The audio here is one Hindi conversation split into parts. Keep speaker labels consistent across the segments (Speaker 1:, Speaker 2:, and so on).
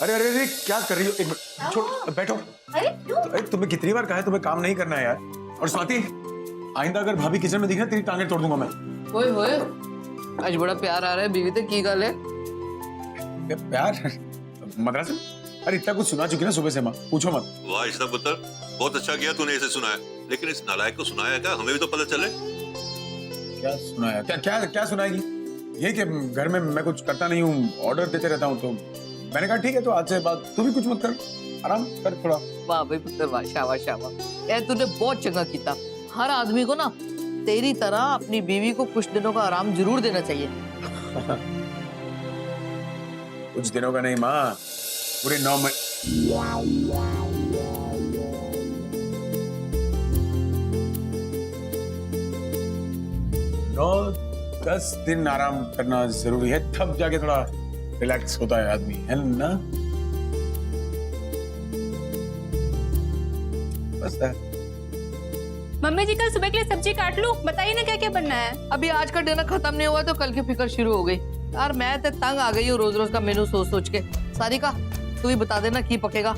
Speaker 1: अरे अरे अरे क्या कर रही हो? एक मिनट छोड़, बैठो।
Speaker 2: अरे क्यों?
Speaker 1: अरे तुम्हें कितनी बार कहा है तुम्हें काम नहीं करना है यार। और स्वाति, आइंदा अगर भाभी किचन में दिखे ना तेरी टांगें तोड़ दूंगा मैं।
Speaker 3: होए होए, आज बड़ा प्यार आ रहा है बीवी ते की गल है।
Speaker 1: प्यार मद्रास में? अरे इतना कुछ सुना चुकी ना सुबह से माँ, पूछो मत।
Speaker 4: वाह इश्ता पुत्र, बहुत अच्छा किया तूने इसे सुनाया, लेकिन इस नालायक को सुनाया क्या? हमें भी तो पता चले।
Speaker 1: क्या सुनाया? क्या क्या क्या सुनाएगी? ये कि घर में मैं कुछ करता नहीं हूँ, ऑर्डर देते रहता हूँ, तो मैंने कहा ठीक है तो आज से बाद तू भी कुछ मत कर, आराम कर थोड़ा।
Speaker 3: वाह भाई पुत्र वाह, शाबाश शाबाश। ए तूने बहुत चंगा किया। हर आदमी को ना तेरी तरह अपनी बीवी को कुछ दिनों का आराम जरूर देना चाहिए।
Speaker 1: कुछ दिनों का नहीं माँ, पूरे 9 महीने। 9-10 दिन आराम करना जरूरी है, तब जाके थोड़ा रिलैक्स होता है आदमी, है ना? बस है।
Speaker 2: मम्मी जी कल सुबह के लिए सब्जी काट लूं? बताइए ना क्या क्या बनना है।
Speaker 3: अभी आज का डिनर खत्म नहीं हुआ तो कल की फिक्र शुरू हो गई। यार मैं तो तंग आ गई हूँ रोज रोज का मेनू सोच सोच के। सारिका तू ही बता देना की पकेगा।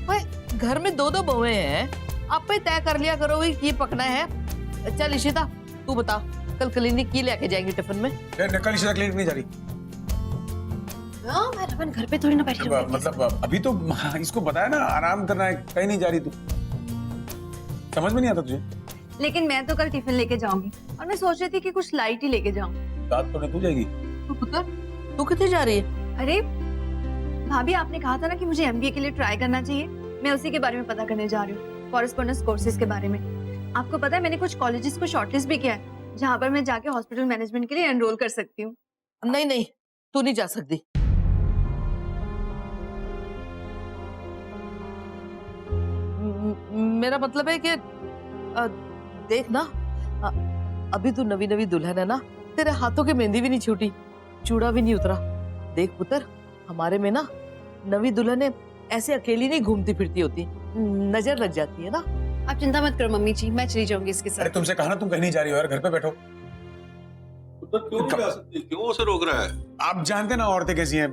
Speaker 3: भाई घर में 2-2 बहुएं हैं, आप पे तय कर लिया करो की पकना है। चल इशिता तू बता, कल क्लिनिक की लेके जाएंगे टिफिन में?
Speaker 1: कल इशिता क्लिनिक नहीं जा रही।
Speaker 2: हाँ, मैं अपन घर पे थोड़ी ना बैठी रहूंगी।
Speaker 1: मतलब अभी तो इसको बताया ना आराम करना है, कहीं नहीं जा रही तू। समझ में नहीं आता तुझे?
Speaker 2: लेकिन मैं तो कल टिफिन लेके जाऊंगी और मैं सोच रही थी कि कुछ लाइट ही लेके जाऊं।
Speaker 1: रात को नहीं तू जाएगी?
Speaker 3: तू पुत्र तू कितने जा रही है?
Speaker 2: अरे भाभी आपने कहा था ना कि मुझे एमबीए के लिए ट्राई करना चाहिए, मैं उसी के बारे में पता करने जा रही हूँ, कॉरेस्पॉन्डेंस कोर्सेज के बारे में। आपको पता है मैंने कुछ कॉलेजेस को शॉर्टलिस्ट भी किया है जहाँ पर मैं जाके हॉस्पिटल मैनेजमेंट के लिए एनरोल कर सकती हूँ।
Speaker 3: नहीं नहीं तू नहीं जा सकती। मेरा मतलब है कि देख ना, अभी तू नवी नवी दुल्हन है ना, तेरे हाथों की मेहंदी भी नहीं छूटी, चूड़ा भी नहीं उतरा। देख पुत्र, हमारे में ना नवी दुल्हने ऐसे अकेली नहीं घूमती फिरती होती, नजर लग जाती है ना।
Speaker 2: आप चिंता मत करो मम्मी जी, मैं चली जाऊंगी इसके
Speaker 1: अरे
Speaker 2: साथ।
Speaker 1: तुमसे कहा ना तुम कहीं नहीं जा रही हो यार, घर पे बैठो।
Speaker 4: तो क्यों नहीं जा सकती? क्यों उसे रोक रहा है?
Speaker 1: आप जानते ना औरतें कैसी हैं,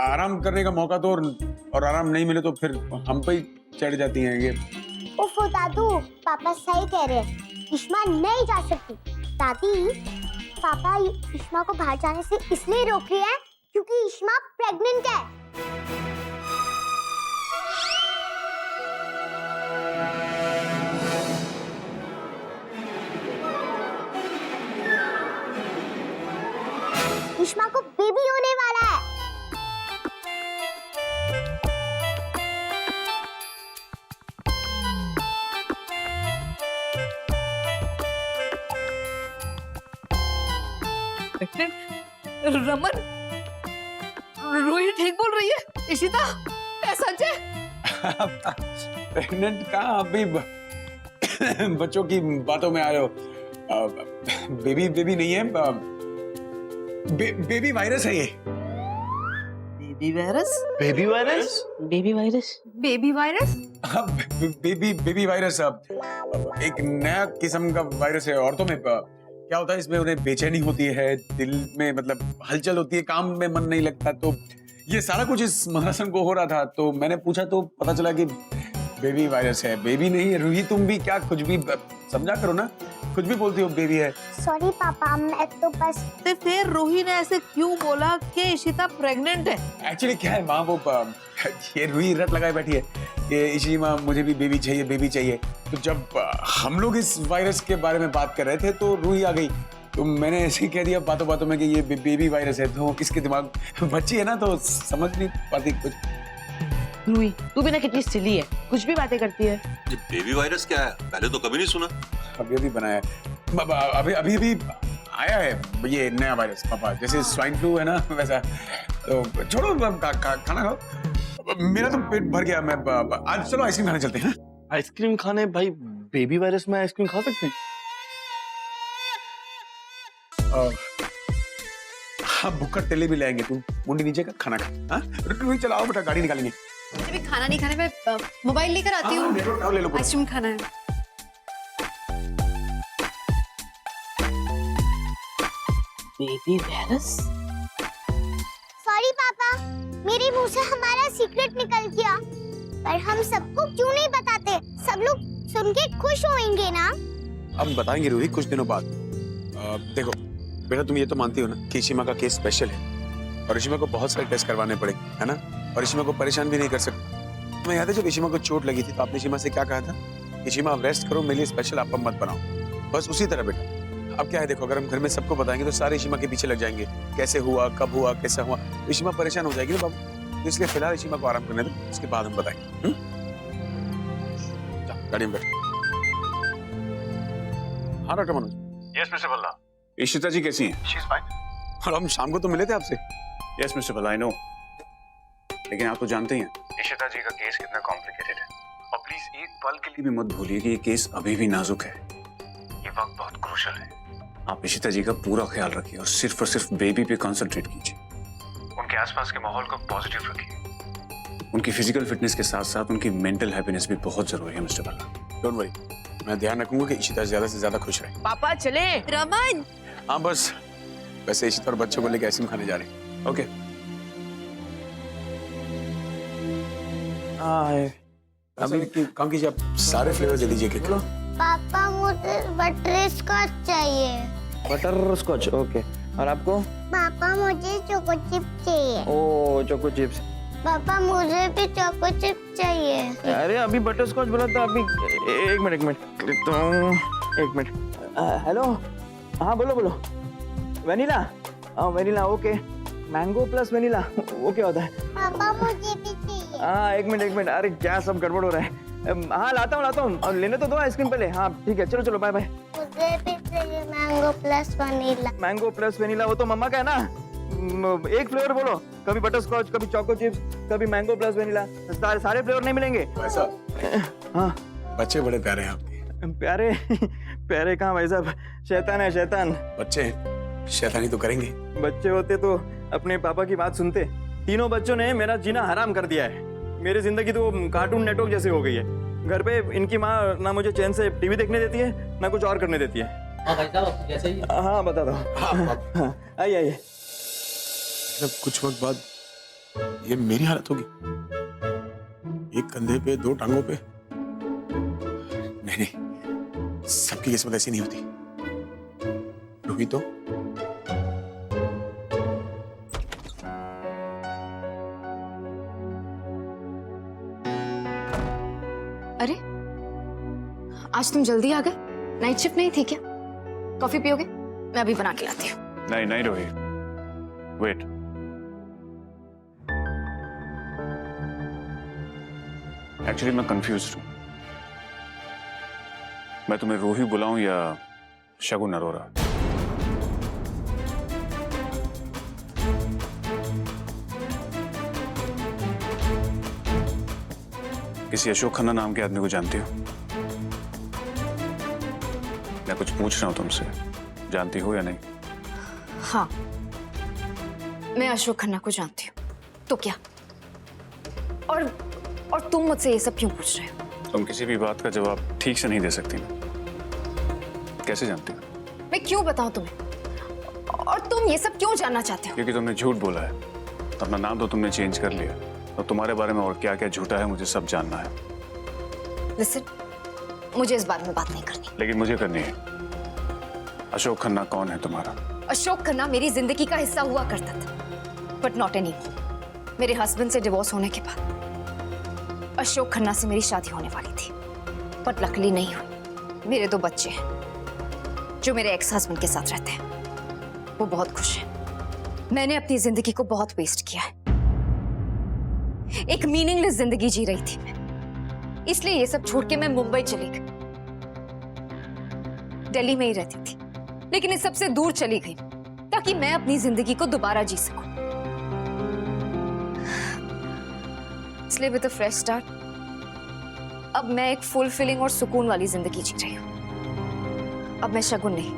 Speaker 1: आराम करने का मौका तो और आराम नहीं मिले तो फिर हम पे ही चढ़ जाती हैं ये।
Speaker 5: उफ़ो दादू, पापा सही कह रहे हैं, इश्मा नहीं जा सकती। दादी, पापा इश्मा को बाहर जाने से इसलिए रोक रहे हैं क्योंकि इश्मा प्रेग्नेंट है। इश्मा को बेबी होने वाला है।
Speaker 3: रमन, रूही ठीक बोल रही है। इशिता ऐसा सच है?
Speaker 1: प्रेग्नेंट कहाँ, अभी बच्चों की बातों में आ रहे हो। बेबी बेबी नहीं है, बेबी वायरस है ये।
Speaker 3: Baby virus?
Speaker 6: Baby virus?
Speaker 3: Baby virus?
Speaker 2: Baby virus?
Speaker 1: Baby virus एक नया किस्म का वायरस है। औरतों में क्या होता है, इसमें उन्हें बेचैनी होती है, दिल में मतलब हलचल होती है, काम में मन नहीं लगता, तो ये सारा कुछ इस महासन को हो रहा था। तो मैंने पूछा तो पता चला कि बेबी वायरस है। बेबी नहीं है। रूही तुम भी क्या कुछ भी समझा करो ना, कुछ भी बोलती हो बेबी है।
Speaker 5: सॉरी पापा, मैं तो बस।
Speaker 3: तो फिर रूही ने ऐसे क्यों बोला कि इशिता प्रेग्नेंट है?
Speaker 1: एक्चुअली क्या है माँ, वो ये रूही रट लगाए बैठी है कि इशी माँ मुझे भी बेबी चाहिए, बेबी चाहिए। तो जब हम लोग इस वायरस के बारे में बात कर रहे थे तो रूही आ गई, तो मैंने ऐसे ही कह दिया बातों बातों में कि ये बेबी वायरस है। तो इसके दिमाग बच्ची है ना, तो समझ नहीं पाती कुछ।
Speaker 3: रूही तू भी ना कितनी सिली है, कुछ भी बातें करती है।
Speaker 4: ये बेबी वायरस क्या है? पहले तो कभी नहीं सुना।
Speaker 1: अभी अभी बनाया है, अभी अभी आया है ये नया वायरस पापा, जैसे स्वाइन फ्लू है ना वैसा। तो छोड़ो खाना खाओ, मेरा तो पेट भर गया। मैं आज चलो आइसक्रीम खाने चलते हैं।
Speaker 6: आइसक्रीम खाने? भाई बेबी वायरस में आइसक्रीम खा सकते हैं?
Speaker 1: हाँ भुक्कड़ तेले भी लाएंगे, तू मुंडी नीचे का खाना खा। हाँ रुक चलाओ बेटा, गाड़ी निकालेंगे।
Speaker 2: अभी खाना नहीं खाने, मैं मोबाइल लेकर आती हूँ।
Speaker 1: ले लो।
Speaker 2: आइसक्रीम खाना है।
Speaker 3: Baby virus?
Speaker 5: सॉरी पापा, मेरे मुंह से हमारा सीक्रेट निकल गया, पर हम सबको क्यों नहीं बताते? सब लोग सुन के खुश होंगे ना।
Speaker 1: अब बताएंगे रूही कुछ दिनों बाद। देखो बेटा, तुम ये तो मानती हो ना कि इशिमा का केस स्पेशल है और इशिमा को बहुत सारे टेस्ट करवाने पड़े, है ना? और इशिमा को परेशान भी नहीं कर सकते। तुम्हें याद है जब इशिमा को चोट लगी थी तो आपने इशिमा से क्या कहा था? इशिमा आप रेस्ट करो, मेरे लिए स्पेशल आप मत बनाओ। बस उसी तरह बेटा, अब क्या है देखो, अगर हम घर में सबको बताएंगे तो सारे इशिमा के पीछे लग जाएंगे, कैसे हुआ, कब हुआ, कैसा हुआ। इशिमा परेशान हो जाएगी ना बाबू, तो इसलिए फिलहाल इशिमा को आराम करने दो, उसके बाद हम बताएंगे। गाड़ी में बैठ। हाँ doctor Manoj.
Speaker 7: Yes mister Bhalla.
Speaker 1: Ishita ji कैसी हैं?
Speaker 7: She is fine.
Speaker 1: और हम शाम को तो मिले थे आपसे।
Speaker 7: Yes mister Bhalla, I know. लेकिन आप तो जानते ही हैं इशिता जी का केस कितना कॉम्प्लिकेटेड है, और प्लीज एक पल के लिए भी मत भूलिए कि ये केस अभी भी नाजुक है। ये वक्त बहुत क्रूशल है। आप इशिता जी का पूरा ख्याल रखिए और सिर्फ बेबी पे कंसंट्रेट कीजिए। उनके आसपास के माहौल को पॉजिटिव रखिए। उनकी फिजिकल फिटनेस के साथ साथ उनकी मेंटल हैप्पीनेस भी बहुत जरूरी है मिस्टर भल्ला।
Speaker 1: डोंट वरी, मैं ध्यान रखूंगा कि इशिता ज्यादा से ज्यादा खुश रहे।
Speaker 3: पापा चले।
Speaker 2: रमन,
Speaker 1: हाँ बस, वैसे इशिता और बच्चों को लेकर आइसक्रीम खाने जा रहे हैं। ओके। अभी काम कीजिए, आप सारे फ्लेवर दे दीजिए केक।
Speaker 5: पापा मुझे बटर स्कॉच चाहिए।
Speaker 6: Butterscotch, okay. और आपको?
Speaker 5: पापा मुझे चोको चिप्स चाहिए।
Speaker 6: Oh choco chips.
Speaker 5: पापा मुझे भी चोको चिप्स चाहिए।
Speaker 6: अरे अभी बटर स्कॉच बोला था, अभी एक मिनट तो एक मिनट। हेलो, हाँ बोलो बोलो। वेनिला? हाँ vanilla, okay. Mango plus vanilla, वो क्या होता है?
Speaker 5: पापा मुझे भी चाहिए।
Speaker 6: हाँ एक मिनट। अरे क्या सब गड़बड़ हो रहा है। हाँ लाता हूँ। और लेने तो दो आइसक्रीम पहले। हाँ ठीक है, चलो बाय बाय।
Speaker 5: मुझे भी चाहिए mango plus vanilla.
Speaker 6: Mango plus vanilla, वो तो मम्मा का है ना। एक फ्लेवर बोलो, कभी बटर स्कॉच, कभी चोको चिप्स, कभी मैंगो प्लस वेनिला। सारे फ्लेवर नहीं मिलेंगे।
Speaker 1: ऐसा?
Speaker 6: हाँ
Speaker 1: बच्चे बड़े प्यारे हैं आपके।
Speaker 6: प्यारे कहाँ भाई साहब, शैतान है शैतान।
Speaker 1: बच्चे शैतानी तो करेंगे।
Speaker 6: बच्चे होते तो अपने पापा की बात सुनते। तीनों बच्चों ने मेरा जीना हराम कर दिया है। मेरी जिंदगी तो कार्टून नेटवर्क जैसी हो गई है। घर पे इनकी माँ ना मुझे चैन से टीवी देखने देती है, ना कुछ और करने देती है।
Speaker 8: हाँ भाई साहब, जैसे ही।
Speaker 6: हाँ बता दो। आइए।
Speaker 1: मतलब कुछ वक्त बाद ये मेरी हालत होगी, एक कंधे पे दो टांगों पे। नहीं, सबकी किस्मत ऐसी नहीं होती। रूही तो
Speaker 9: अरे आज तुम जल्दी आ गए, नाइट शिफ्ट नहीं थी क्या? कॉफी पियोगे? मैं अभी बना के लाती हूँ।
Speaker 7: नहीं रोही, वेट। एक्चुअली मैं कंफ्यूज हूँ। मैं तुम्हें रूही बुलाऊं या शगुन अरोरा? किसी अशोक खन्ना नाम के आदमी को जानती हो? मैं कुछ पूछ रहा हूं तुमसे, जानती हो या नहीं?
Speaker 9: हाँ, मैं अशोक खन्ना को जानती हूँ। तो क्या? और तुम मुझसे ये सब क्यों पूछ रहे हो?
Speaker 7: तुम किसी भी बात का जवाब ठीक से नहीं दे सकती ना। कैसे जानती हो?
Speaker 9: मैं क्यों बताऊं तुम्हें? और तुम ये सब क्यों जानना चाहते हो?
Speaker 7: क्योंकि तुमने झूठ बोला है। अपना नाम तो तुमने चेंज कर लिया, और तुम्हारे बारे में और क्या क्या झूठा है मुझे सब जानना है।
Speaker 9: लिसन, मुझे इस बारे में बात नहीं करनी।
Speaker 7: लेकिन मुझे करनी है। अशोक खन्ना कौन है तुम्हारा?
Speaker 9: अशोक खन्ना मेरी जिंदगी का हिस्सा हुआ करता था, बट नॉट एनी मोर। मेरे हस्बैंड से डिवोर्स होने के बाद अशोक खन्ना से मेरी शादी होने वाली थी, बट लकीली नहीं हुई। मेरे 2 बच्चे हैं जो मेरे एक्स हस्बैंड के साथ रहते हैं। वो बहुत खुश हैं। मैंने अपनी जिंदगी को बहुत वेस्ट किया है। एक मीनिंगलेस जिंदगी जी रही थी मैं, इसलिए ये सब छोड़ के मैं मुंबई चली गई। दिल्ली में ही रहती थी, लेकिन इस सबसे दूर चली गई ताकि मैं अपनी जिंदगी को दोबारा जी सकूं। इसलिए विद अ फ्रेश स्टार्ट अब मैं एक फुलफिलिंग और सुकून वाली जिंदगी जी रही हूं। अब मैं शगुन नहीं,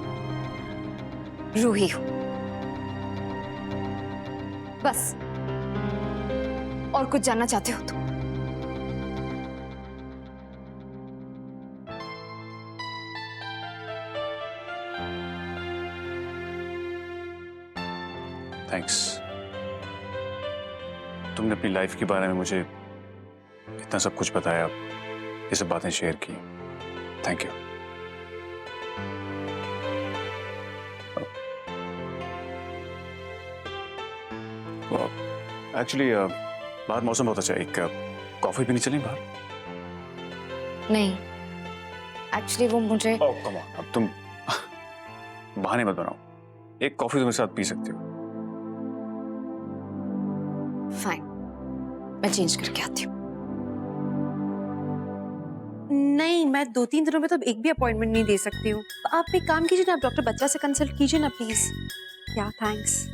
Speaker 9: रूही हूं। बस, और कुछ जानना चाहते हो तुम?
Speaker 7: थैंक्स। तुमने अपनी लाइफ के बारे में मुझे इतना सब कुछ बताया, ये सब बातें शेयर की। Thank you. एक्चुअली बाहर मौसम बहुत अच्छा है, एक कॉफी पीने चलें बाहर?
Speaker 9: नहीं, एक्चुअली वो मुझे
Speaker 7: ओह कम ऑन, अब तुम बहाने मत बनाओ, एक कॉफी तो मेरे साथ पी सकती हो।
Speaker 9: फाइन, मैं चेंज करके आती हूँ।
Speaker 8: नहीं, मैं 2-3 दिनों में तो एक भी अपॉइंटमेंट नहीं दे सकती हूँ। आप एक काम कीजिए ना, आप डॉक्टर बच्चा से कंसल्ट कीजिए ना प्लीज। या थैंक्स।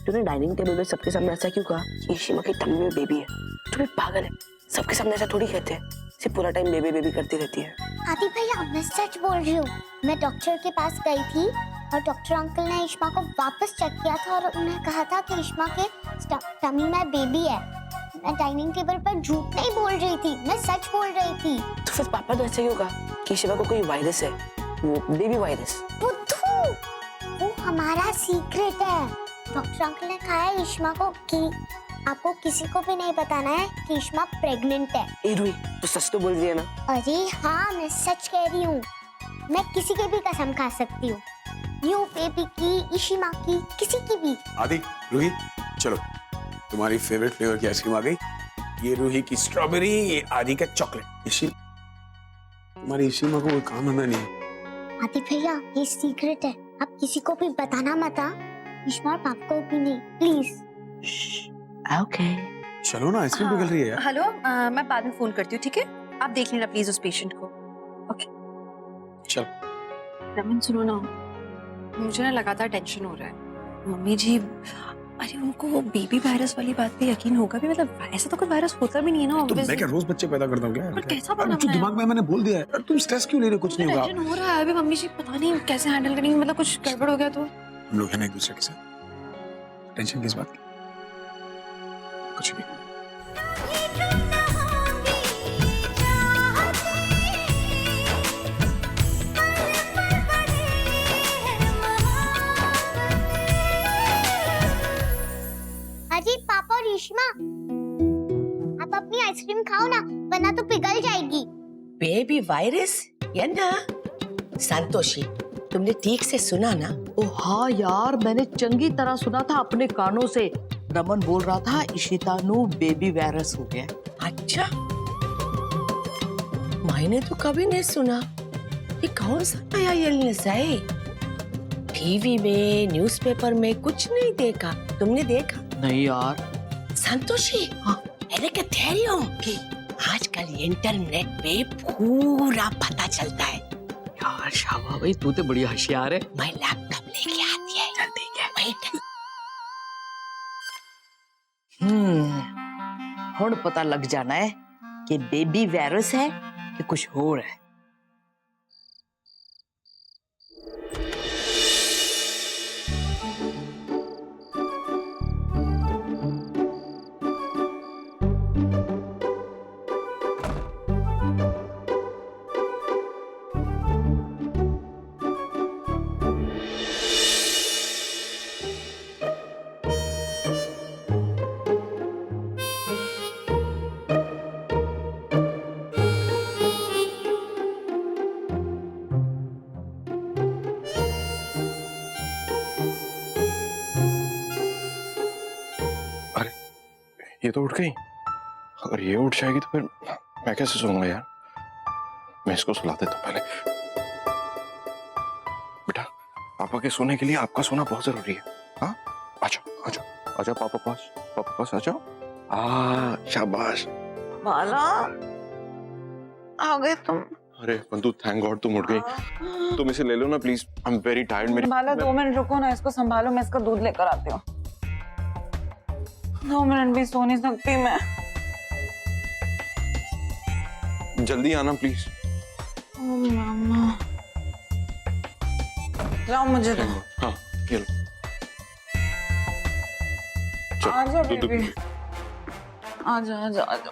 Speaker 10: तूने डाइनिंग टेबल पे सबके सामने ऐसा क्यों कहा कि ईशिमा की टम्मी में बेबी है? तू भी पागल है, सबके सामने ऐसा थोड़ी कहते हैं, सिर्फ पूरा टाइम बेबी बेबी करती रहती है।
Speaker 5: आदि भैया मैं सच बोल रही हूँ, मैं डॉक्टर के पास गई थी और डॉक्टर अंकल ने ईशिमा को वापस चेक किया था और उन्हें कहा था कि ईशिमा के टमी में बेबी है। मैं डाइनिंग टेबल पर झूठ नहीं बोल रही थी, मैं सच बोल रही थी।
Speaker 10: तो फिर पापा ने ऐसा क्यों कहा कि ईशिमा को कोई वायरस है, वो बेबी वायरस?
Speaker 5: बुद्धू, वो हमारा सीक्रेट है। डॉक्टर अंकल ने कहा है ईशिमा को कि आपको किसी को भी नहीं बताना है कि ईशिमा प्रेग्नेंट है।
Speaker 10: ए रूही, तू सच तो बोल रही है ना?
Speaker 5: अरे हाँ, मैं सच कह रही हूँ, मैं किसी की भी कसम खा सकती हूँ, यू बेबी की, ईशिमा की, किसी की भी।
Speaker 1: आदि, रूही, चलो, तुम्हारी फेवरेट फ्लेवर की आइसक्रीम आ गई। ये रूही की स्ट्रॉबेरी, ये आदि का चॉकलेट। तुम्हारी ईशिमा को कोई काम धंधा नहीं है।
Speaker 5: आदि भैया ये सीक्रेट है, आप किसी को भी बताना मत, ईशिमा और पापा को भी नहीं, प्लीज।
Speaker 10: ओके।
Speaker 1: चलो ना, आइसक्रीम पिघल रही है यार।
Speaker 8: हेलो, मैं बाद में फोन करती हूँ, ठीक है? आप देख लेना प्लीज उस पेशेंट को। ओके
Speaker 1: चल।
Speaker 8: रमन सुनो ना, मुझे ना लगातार टेंशन हो रहा है। मम्मी जी, अरे उनको वो बेबी वायरस वाली बात पे यकीन होगा भी? मतलब ऐसा तो कोई वायरस होता भी नहीं है ना।
Speaker 1: तो मैं क्या रोज बच्चे पैदा करता हूँ क्या?
Speaker 8: पर कैसा
Speaker 1: अरे
Speaker 8: बना
Speaker 1: जो दिमाग में मैंने बोल दिया है, तुम स्ट्रेस क्यों ले रहे हो? कुछ नहीं होगा।
Speaker 8: टेंशन हो रहा है अभी मम्मी जी, पता नहीं कैसे हैंडल करेंगे, मतलब कुछ गड़बड़ हो गया तो।
Speaker 1: हम लोग हैं ना एक दूसरे के साथ, टेंशन किस बात की? कुछ नहीं।
Speaker 5: अजी पापा और ईशिमा, आप अपनी आइसक्रीम खाओ ना, वरना तो पिघल जाएगी।
Speaker 10: Baby virus? ये ना संतोषी, तुमने ठीक से सुना ना?
Speaker 3: ओ हाँ यार, मैंने चंगी तरह सुना था अपने कानों से। रमन बोल रहा था इशिता नु बेबी वायरस हो गया।
Speaker 10: अच्छा, मैंने तो कभी नहीं सुना। ये कौन सा नया इलनेस है? टीवी में, न्यूज़पेपर में कुछ नहीं देखा। तुमने देखा?
Speaker 3: नहीं यार।
Speaker 10: संतोषी, मैंने कहते रही हूँ कि आजकल इंटरनेट पे पूरा पता चलता है।
Speaker 3: यार शाबा भाई, तू तो बड़ी होशियार है।
Speaker 10: मैं लैपटॉप लेके आती है, जल्दी है, वेट।
Speaker 3: हुण पता लग जाना है कि बेबी वायरस है कि कुछ और है।
Speaker 6: ये तो उठ गई। अगर ये उठ जाएगी तो फिर मैं कैसे सोऊंगा यार? मैं इसको सुला देता हूँ पहले। बेटा, पापा के सोने के लिए आपका सोना बहुत जरूरी है। हाँ, आजाओ आजाओ आजाओ, पापा पास आ जाओ। शाबाश
Speaker 10: माला, आ गए तुम?
Speaker 6: अरे बंधु, थैंक गॉड तुम उठ गई। तुम इसे ले लो ना please, I am very tired. मेरी
Speaker 11: माला 2 मिनट रुको ना, इसको संभालो, मैं इसका दूध लेकर आती हूँ। 2 मिनट भी सो नहीं सकती मैं।
Speaker 6: जल्दी आना प्लीज।
Speaker 11: ओ मामा, लाओ मुझे तो।
Speaker 6: हाँ, ये लो।
Speaker 11: आजा बेबी, आजा आजा आजा।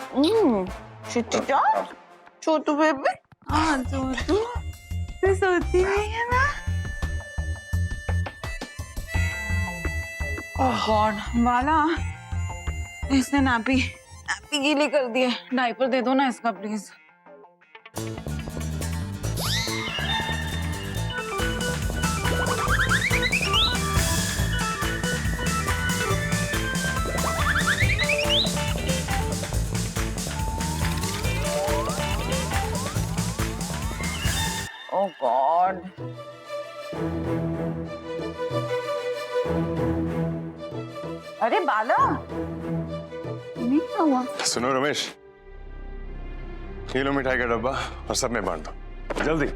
Speaker 11: चिट्टी चाट, छोटू बेबी, आजा तू। तू सोती नहीं है ना? ओह गॉड, माला इसने नापी गीली कर दी है, डायपर दे दो ना इसका प्लीज। Oh God. अरे बाला, नहीं क्या हुआ?
Speaker 12: सुनो रमेश, ये लो मिठाई का डब्बा और सब में बांट दो जल्दी।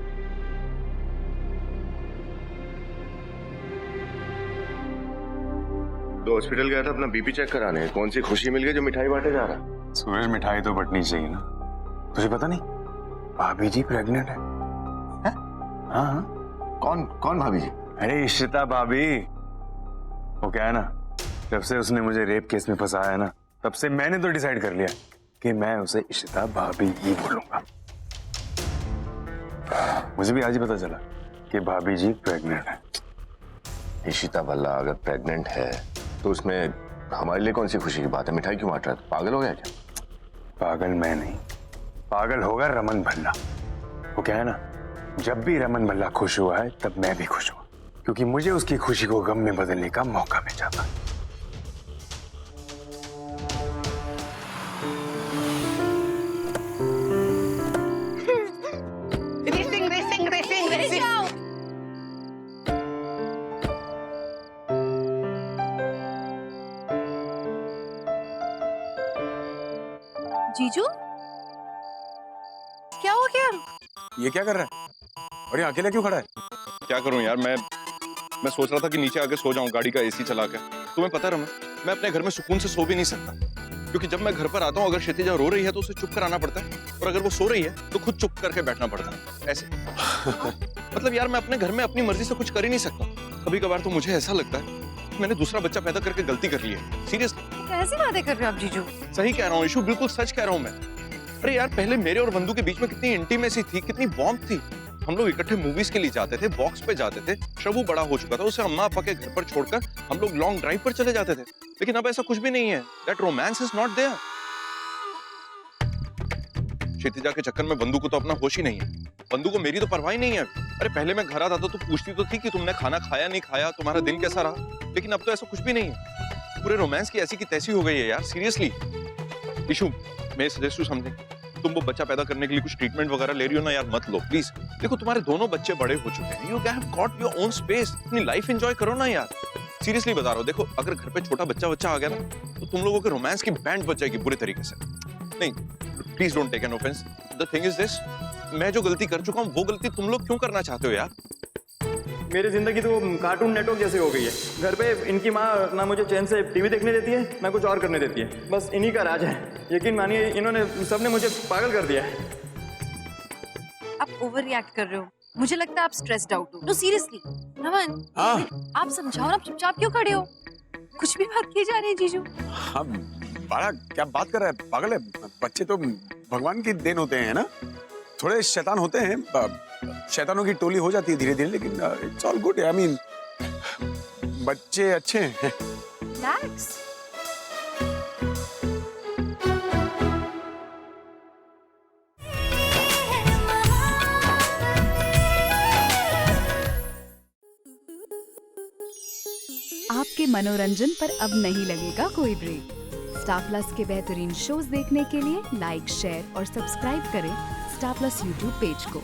Speaker 12: तो हॉस्पिटल गया था अपना बीपी चेक कराने, कौन सी खुशी मिल गई जो मिठाई बांटे जा रहा।
Speaker 7: सूरज, मिठाई तो बटनी चाहिए ना। तुझे पता नहीं भाभी जी प्रेग्नेंट है? हाँ।
Speaker 12: कौन भाभी जी?
Speaker 7: अरे इशिता भाभी। वो क्या है ना, जब से उसने मुझे रेप केस में फंसाया है ना, तब से मैंने तो डिसाइड कर लिया कि मैं उसे इशिता भाभी ही बोलूंगा। मुझे भी आज ही पता चला कि भाभी जी प्रेग्नेंट है।
Speaker 12: इशिता भल्ला अगर प्रेग्नेंट है तो उसमें हमारे लिए कौन सी खुशी की बात है? मिठाई क्यों बांट रहा है? पागल हो गया क्या?
Speaker 7: पागल मैं नहीं, पागल होगा रमन भल्ला। वो क्या है ना, जब भी रमन भल्ला खुश हुआ है तब मैं भी खुश हुआ, क्योंकि मुझे उसकी खुशी को गम में बदलने का मौका मिल जाता।
Speaker 8: जीजू, क्या हो गया?
Speaker 1: ये क्या कर रहा है और ये अकेला क्यों खड़ा है?
Speaker 12: क्या करूं यार, मैं सोच रहा था कि नीचे आके सो जाऊं गाड़ी का एसी चला कर। तुम्हें पता है रमन, मैं अपने घर में सुकून से सो भी नहीं सकता, क्योंकि जब मैं घर पर आता हूँ अगर क्षितिजा रो रही है तो उसे चुप कराना पड़ता है, और अगर वो सो रही है तो खुद चुप करके बैठना पड़ता है ऐसे। मतलब यार मैं अपने घर में अपनी मर्जी से कुछ कर ही नहीं सकता। कभी कभार तो मुझे ऐसा लगता है मैंने दूसरा बच्चा पैदा करके गलती कर ली है। सीरियसली।
Speaker 8: कैसी बातें कर रहे हो आप जीजू?
Speaker 12: सही कह रहा हूँ इशू, बिल्कुल सच कह रहा हूँ मैं। अरे यार पहले मेरे और बंधु के बीच में कितनी इंटीमेसी थी, कितनी वार्मथ थी। हम लोग इकट्ठे मूवीज के लिए जाते थे, वॉक्स पे जाते थे। शबू बड़ा हो चुका था, उसे अम्मा पापा के घर पर छोड़कर हम लोग लॉन्ग ड्राइव पर चले जाते थे। लेकिन अब ऐसा कुछ भी नहीं है। That romance is not there. Kshitija के चक्कर में बंधु को तो अपना होश ही नहीं है। बंधु को मेरी तो परवाह ही नहीं है। अरे पहले मैं घर आता तो पूछती तो थी कि तुमने खाना खाया नहीं खाया, तुम्हारा दिन कैसा रहा, लेकिन अब तो ऐसा कुछ भी नहीं है। पूरे रोमांस की ऐसी की तैसी हो गई है यार, सीरियसली। इशू मैं सजेस्ट समझे, तुम वो बच्चा पैदा करने के लिए कुछ ट्रीटमेंट वगैरह ले रही हो ना यार, मत लो प्लीज। देखो तुम्हारे दोनों बच्चे बड़े हो चुके हैं, you have got your own space, अपनी लाइफ एंजॉय करो ना यार। सीरियसली बता रहा हूँ, देखो अगर घर पे छोटा बच्चा आ गया ना तो तुम लोगों के रोमांस की बैंड बच जाएगी बुरे तरीके से। नहीं please don't take an offence. The thing is this, मैं जो गलती कर चुका हूँ वो गलती तुम लोग क्यों करना चाहते हो यार?
Speaker 6: मेरी जिंदगी तो कार्टून नेटवर्क जैसे हो गई है। घर पे इनकी माँ ना मुझे चैन से टीवी देखने देती है ना कुछ और करने देती है। बस इन्हीं का राज है। यकीन मानिए इन्होंने सबने मुझे पागल कर दिया है।
Speaker 8: आप ओवर रिएक्ट कर रहे हो, मुझे लगता है आप स्ट्रेस्ड आउट हो। नो सीरियसली रमन, आप समझाओ ना, चुपचाप क्यों खड़े हो? कुछ भी बात की जा रही है जीजू।
Speaker 1: हाँ बड़ा क्या बात कर रहा है, पागल है। बच्चे तो भगवान की देन होते हैं ना, थोड़े शैतान होते हैं, शैतानों की टोली हो जाती है धीरे धीरे, लेकिन it's all good. I mean बच्चे अच्छे हैं।
Speaker 8: रिलैक्स।
Speaker 13: आपके मनोरंजन पर अब नहीं लगेगा कोई ब्रेक। स्टार प्लस के बेहतरीन शोज देखने के लिए लाइक, शेयर और सब्सक्राइब करें स्टार प्लस यूट्यूब पेज को।